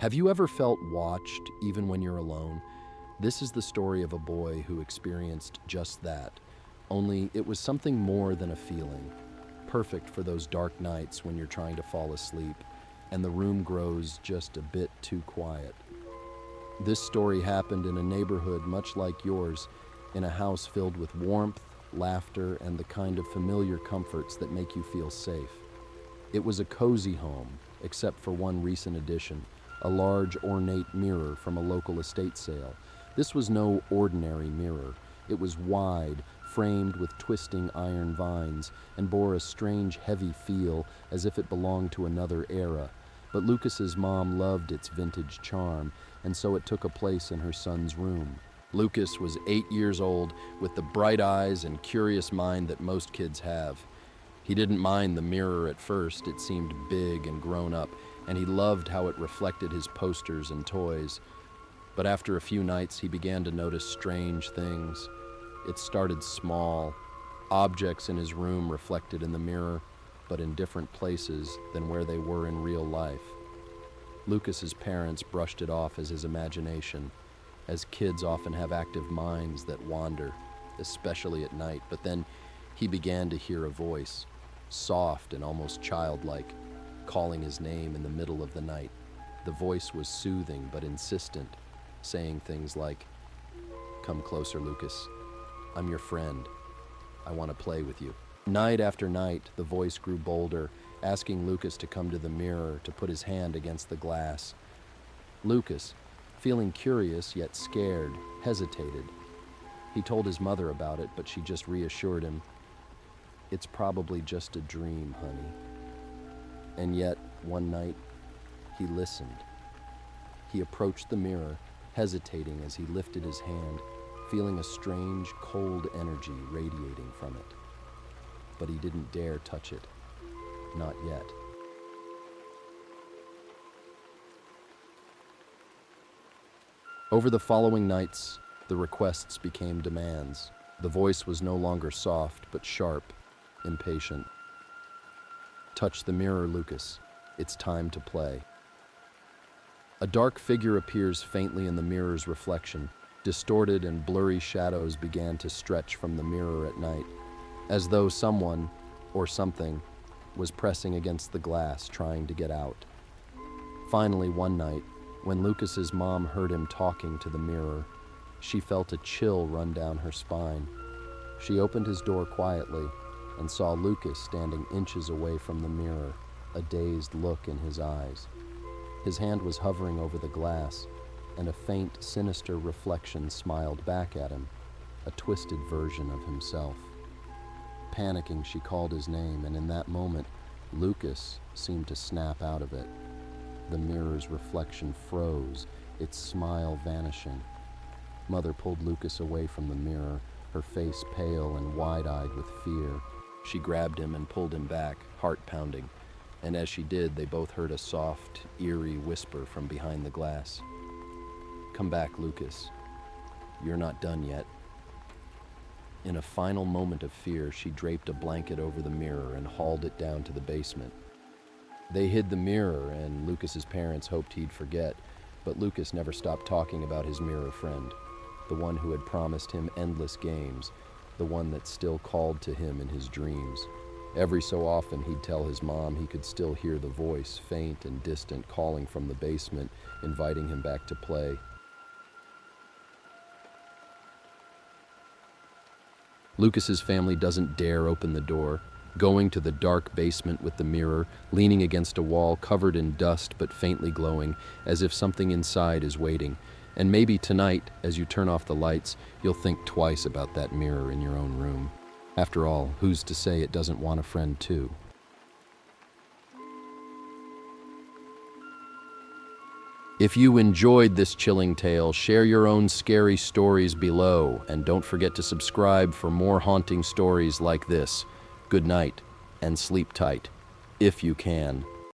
Have you ever felt watched even when you're alone? This is the story of a boy who experienced just that, only it was something more than a feeling, perfect for those dark nights when you're trying to fall asleep and the room grows just a bit too quiet. This story happened in a neighborhood much like yours, in a house filled with warmth, laughter, and the kind of familiar comforts that make you feel safe. It was a cozy home, except for one recent addition, a large ornate mirror from a local estate sale. This was no ordinary mirror. It was wide, framed with twisting iron vines, and bore a strange heavy feel as if it belonged to another era. But Lucas's mom loved its vintage charm, and so it took a place in her son's room. Lucas was 8 years old, with the bright eyes and curious mind that most kids have. He didn't mind the mirror at first. It seemed big and grown up, and he loved how it reflected his posters and toys. But after a few nights, he began to notice strange things. It started small, objects in his room reflected in the mirror, but in different places than where they were in real life. Lucas's parents brushed it off as his imagination, as kids often have active minds that wander, especially at night. But then he began to hear a voice, soft and almost childlike, calling his name in the middle of the night. The voice was soothing but insistent, saying things like, "Come closer, Lucas. I'm your friend. I want to play with you." Night after night, the voice grew bolder, asking Lucas to come to the mirror to put his hand against the glass. Lucas, feeling curious yet scared, hesitated. He told his mother about it, but she just reassured him, "It's probably just a dream, honey." And yet, one night, he listened. He approached the mirror, hesitating as he lifted his hand, feeling a strange, cold energy radiating from it. But he didn't dare touch it. Not yet. Over the following nights, the requests became demands. The voice was no longer soft, but sharp, impatient. "Touch the mirror, Lucas. It's time to play." A dark figure appears faintly in the mirror's reflection. Distorted and blurry shadows began to stretch from the mirror at night, as though someone, or something, was pressing against the glass, trying to get out. Finally, one night, when Lucas's mom heard him talking to the mirror, she felt a chill run down her spine. She opened his door quietly and saw Lucas standing inches away from the mirror, a dazed look in his eyes. His hand was hovering over the glass, and a faint, sinister reflection smiled back at him, a twisted version of himself. Panicking, she called his name, and in that moment, Lucas seemed to snap out of it. The mirror's reflection froze, its smile vanishing. Mother pulled Lucas away from the mirror, her face pale and wide-eyed with fear. She grabbed him and pulled him back, heart pounding, and as she did, they both heard a soft, eerie whisper from behind the glass. "Come back, Lucas. You're not done yet." In a final moment of fear, she draped a blanket over the mirror and hauled it down to the basement. They hid the mirror, and Lucas's parents hoped he'd forget, but Lucas never stopped talking about his mirror friend, the one who had promised him endless games, the one that still called to him in his dreams. Every so often, he'd tell his mom he could still hear the voice, faint and distant, calling from the basement, inviting him back to play. Lucas's family doesn't dare open the door, going to the dark basement with the mirror, leaning against a wall covered in dust but faintly glowing, as if something inside is waiting. And maybe tonight, as you turn off the lights, you'll think twice about that mirror in your own room. After all, who's to say it doesn't want a friend too? If you enjoyed this chilling tale, share your own scary stories below, and don't forget to subscribe for more haunting stories like this. Good night, and sleep tight, if you can.